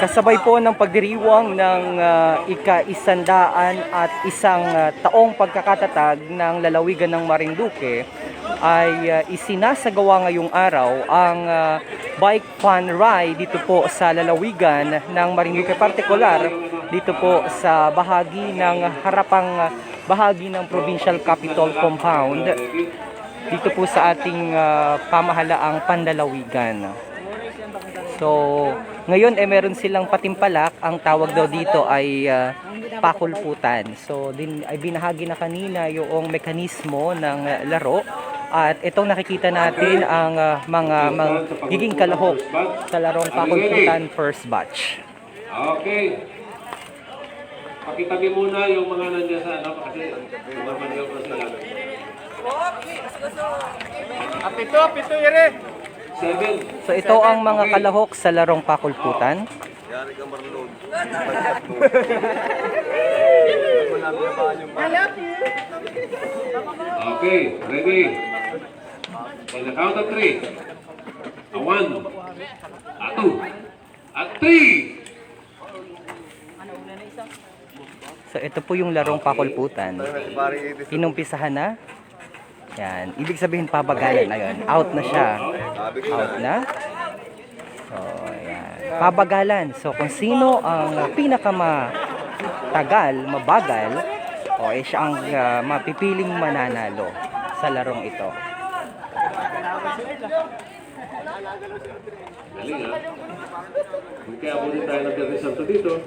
Kasabay po ng pagdiriwang ng ika-100 at isang taong pagkakatatag ng lalawigan ng Marinduque ay isinasagawa ngayong araw ang bike fun ride dito po sa lalawigan ng Marinduque, partikular dito po sa bahagi ng harapang bahagi ng Provincial Capitol Compound dito po sa ating pamahalaang panlalawigan. So, ngayon meron silang patimpalak, ang tawag daw dito ay pakulputan. So, ay binahagi na kanina yung mekanismo ng laro. At itong nakikita natin ang mga magiging kalahok sa larong pakulputan first batch. Okay. Pakitabi muna yung mga nandiyan sa ano kasi mamanigaw ko sila. Pito, yere. 7. So ito ang mga kalahok sa larong pakulputan. Yari ka marunod. Okay, ready. On the count of 3. A 1, a 2, a 3. So ito po yung larong pakulputan. Inumpisahan na. Yan. Ibig sabihin pabagalan na yun. Out na siya. Out na. So, yan. Pabagalan. So, kung sino ang pinakamatagal, mabagal, siya ang mapipiling mananalo sa larong ito. Galing ha. Kaya po din tayo nag-resulta dito.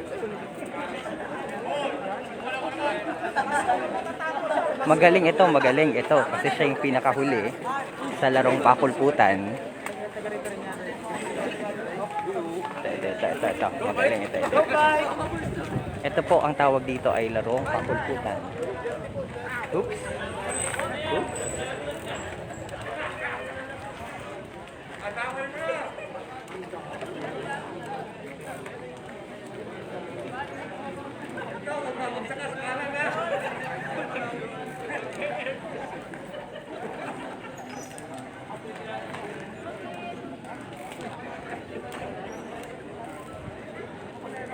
Magaling ito kasi siya yung pinakahuli sa larong pakulputan. Ito. Magaling ito. Ito po ang tawag dito ay larong pakulputan. Oops.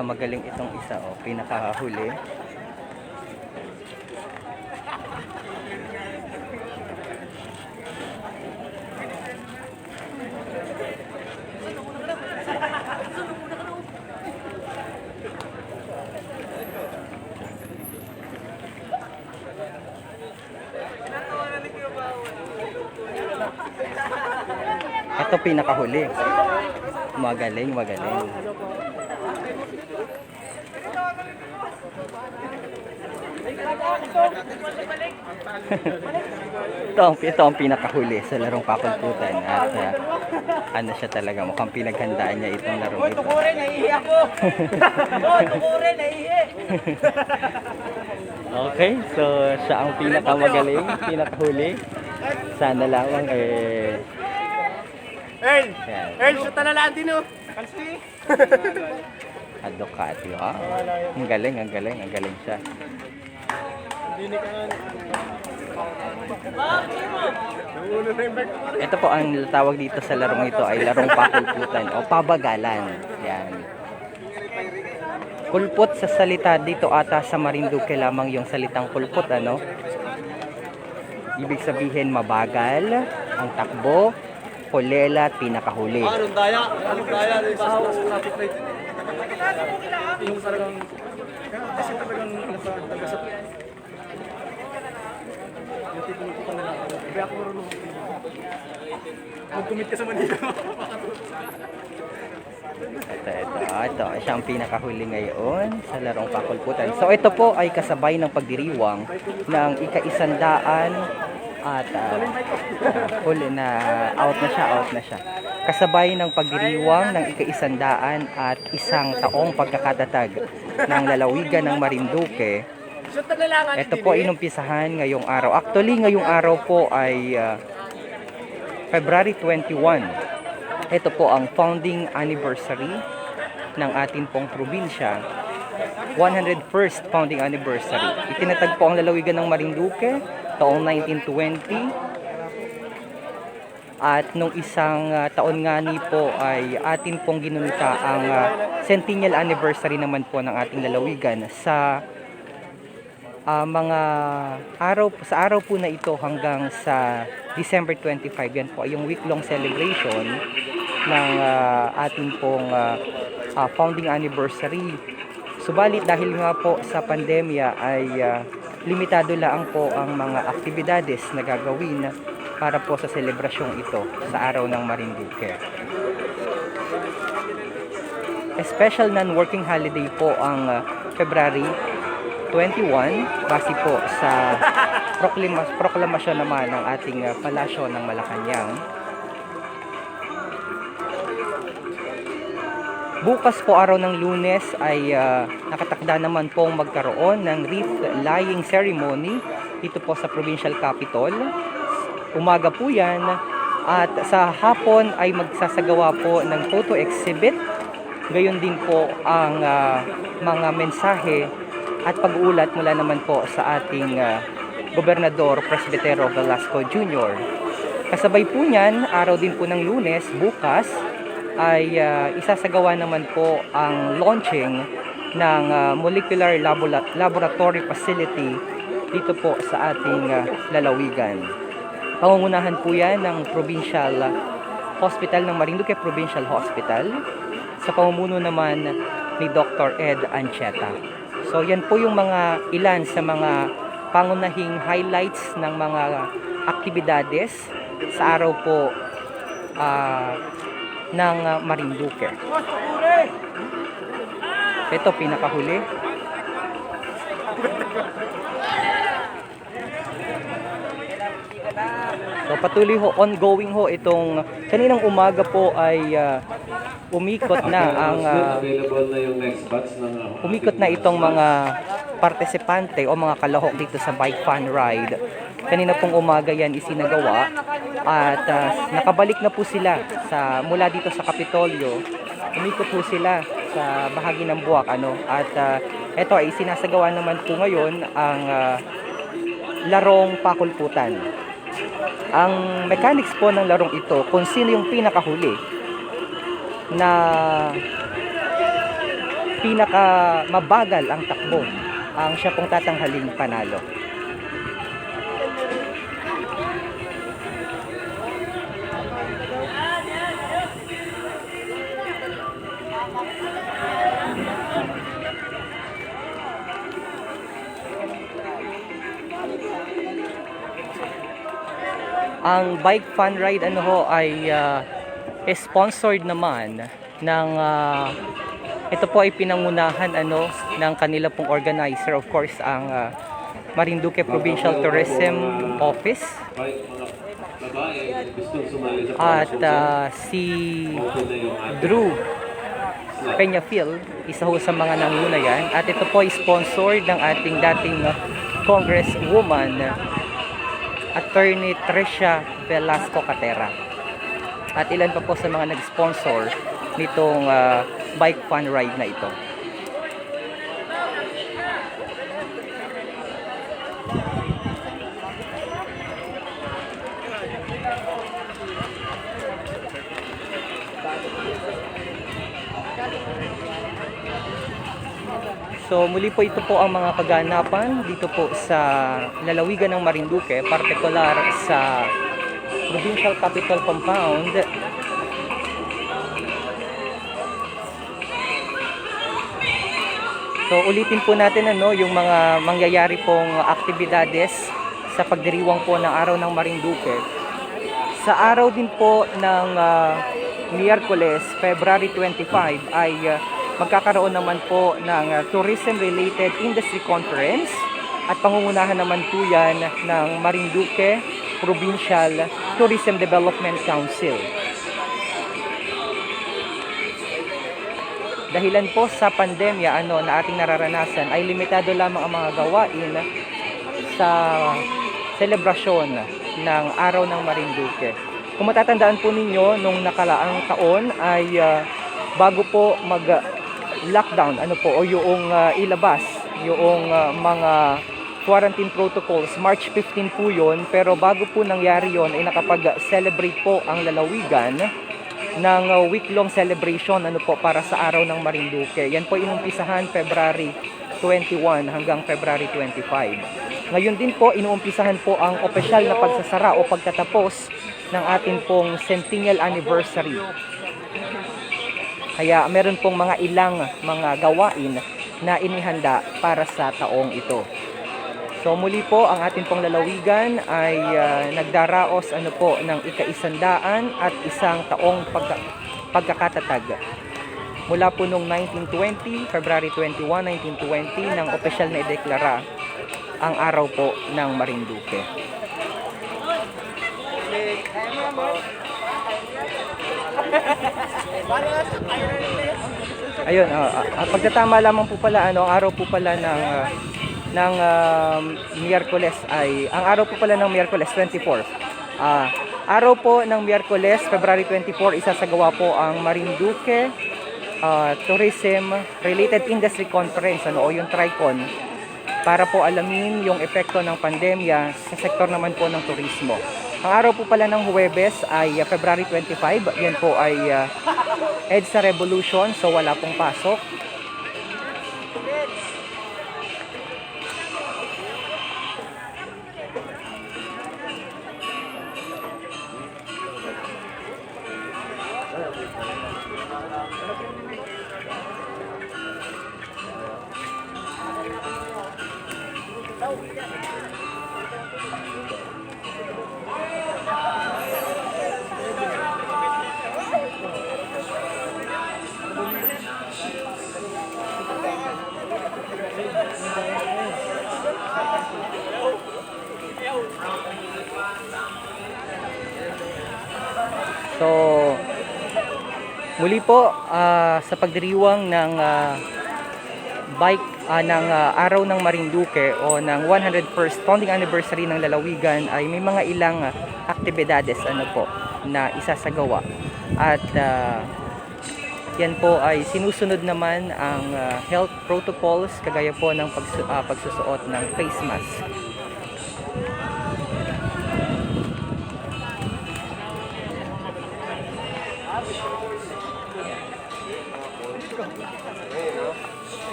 Magaling itong isa, pinakahuli. Ito pinakahuli. Magaling. ito ang pinakahuli sa larong pakulputan at ano siya talaga, mukhang pinaghandaan niya itong larong ito. Tukure, naihi ako! Tukure, naihi! Okay, so siya ang pinakamagaling, pinakahuli. Sana lamang Siya talalaan din oh! Kalsi! Advocate, ang galing siya. Ito po ang tawag dito sa larong ito ay larong pakulputan o pabagalan. Yan. Kulpot sa salita dito ata sa Marinduque lamang yung salitang kulpot, ano? Ibig sabihin mabagal ang takbo, kolela at pinakahuli. Anong daya? Bahaw, traffic light. Yung talagang, kasi talagang tagasap. Yung tipulutukan nila. Kaya ako marunong. Mag-commit ka sa Manila. Ito, siya ang pinakahuli ngayon sa larong pakulputan. So ito po ay kasabay ng pagdiriwang ng ika-100 at huli na out na siya. Kasabay ng pagdiriwang ng ika-100 at isang taong pagkakatatag ng lalawigan ng Marinduque. Ito po inumpisahan ngayong araw. Actually, ngayong araw po ay February 21. Ito po ang founding anniversary ng ating pong probinsya. 101st founding anniversary. Itinatag po ang lalawigan ng Marinduque taong 1920. At nung isang taon nga ni po ay atin pong ginunita ang centennial anniversary naman po ng ating lalawigan sa mga araw po na ito hanggang sa December 25. Yan po ay yung week-long celebration ng ating pong founding anniversary. Subalit dahil nga po sa pandemya ay limitado lang po ang mga aktibidades na gagawin para po sa selebrasyong ito sa araw ng Marinduque. Special non-working holiday po ang February 21 base po sa proklamasyon naman ng ating palasyo ng Malacanang. Bukas po araw ng Lunes ay nakatakda naman pong magkaroon ng wreath laying ceremony dito po sa provincial capital. Umaga po yan at sa hapon ay magsasagawa po ng photo exhibit. Gayon din po ang mga mensahe at pag-uulat mula naman po sa ating Gobernador Presbitero Velasco Jr. Kasabay po niyan, araw din po ng Lunes, bukas, ay isasagawa naman po ang launching ng molecular laboratory facility dito po sa ating lalawigan. Pangungunahan po yan ng Provincial Hospital ng Marinduque Provincial Hospital sa pamumuno naman ni Dr. Ed Ancheta. So yan po yung mga ilan sa mga pangunahing highlights ng mga aktibidades sa araw po ng Marinduque. Ito pinakahuli. So patuloy ho, ongoing ho itong kaninang umaga po ay umikot na ang available na yung next batch ng umikot na itong mga partisipante o mga kalahok dito sa bike fun ride. Kanina pong umaga yan isinagawa at nakabalik na po sila mula dito sa Kapitolyo. Umikot po sila sa bahagi ng Buwak at ito ay sinasagawa naman po ngayon ang larong pakulputan. Ang mechanics po ng larong ito, kung sino yung pinakahuli na pinaka mabagal ang takbo, ang siya pong tatanghaling panalo. Ang bike fun ride ay sponsored naman ng ito po ay pinangunahan ng kanila pong organizer, of course ang Marinduque Provincial Tourism Office at si Drew Peñafiel, isa ho sa mga nanguna yan, at ito po ay sponsored ng ating dating Congresswoman Attorney Tricia Velasco Catera. At ilan pa po sa mga nag-sponsor nitong bike fun ride na ito. So muli po ito po ang mga kaganapan dito po sa lalawigan ng Marinduque, partikular sa Provincial Capital Compound. So ulitin po natin yung mga mangyayari pong aktibidades sa pagdiriwang po ng araw ng Marinduque. Sa araw din po ng Miyerkules, February 25 ay magkakaroon naman po ng tourism-related industry conference at pangungunahan naman po yan ng Marinduque Provincial Tourism Development Council. Dahilan po sa pandemya na ating nararanasan ay limitado lamang ang mga gawain sa selebrasyon ng Araw ng Marinduque. Kung matatandaan po ninyo, nung nakalaang taon ay bago po mag-lockdown, o yung ilabas yung mga quarantine protocols. March 15 po yun, pero bago po nangyari yon ay nakapag-celebrate po ang lalawigan ng week-long celebration para sa araw ng Marinduque. Yan po inumpisahan February 21 hanggang February 25. Ngayon din po inuumpisahan po ang opisyal na pagsasara o pagtatapos ng atin pong centennial anniversary. Kaya meron pong mga ilang mga gawain na inihanda para sa taong ito. So muli po ang ating pong lalawigan ay nagdaraos ng ika-100 at isang taong pagkakatatag. Mula po noong 1920, February 21, 1920, nang opisyal na ideklara ang araw po ng Marinduque. Ayun, pagtatama lamang po pala, ang araw po pala ng Miyerkules ay, ang araw po pala ng Miyerkules 24. Araw po ng Miyerkules, February 24, isasagawa po ang Marinduque Tourism Related Industry Conference o yung TRICON, para po alamin yung epekto ng pandemya sa sektor naman po ng turismo. Ang araw po pala ng Huwebes ay February 25. Yan po ay EDSA Revolution, so wala pong pasok. So, muli po sa pagdiriwang ng ng araw ng Marinduque o ng 101st founding anniversary ng lalawigan ay may mga ilang aktibidades na isasagawa. At yan po ay sinusunod naman ang health protocols, kagaya po ng pagsusuot ng face mask.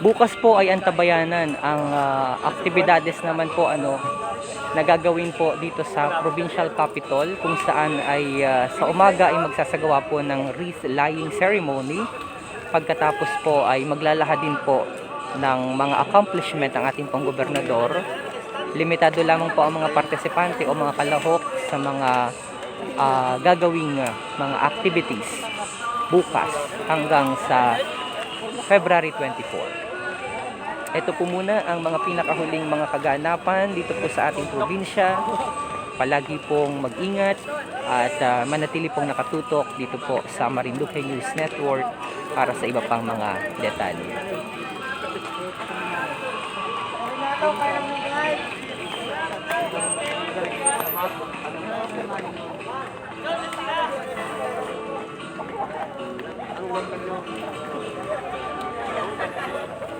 Bukas po ay antabayanan ang aktibidades naman po nagagawin po dito sa provincial capital, kung saan ay sa umaga ay magsasagawa po ng wreath laying ceremony. Pagkatapos po ay maglalahad din po ng mga accomplishment ang ating pong gobernador. Limitado lamang po ang mga partisipante o mga kalahok sa mga gagawing mga activities bukas hanggang sa February 24. Ito po muna ang mga pinakahuling mga kaganapan dito po sa ating probinsya. Palagi pong mag-ingat at manatili pong nakatutok dito po sa Marinduque News Network para sa iba pang mga detalye. Ano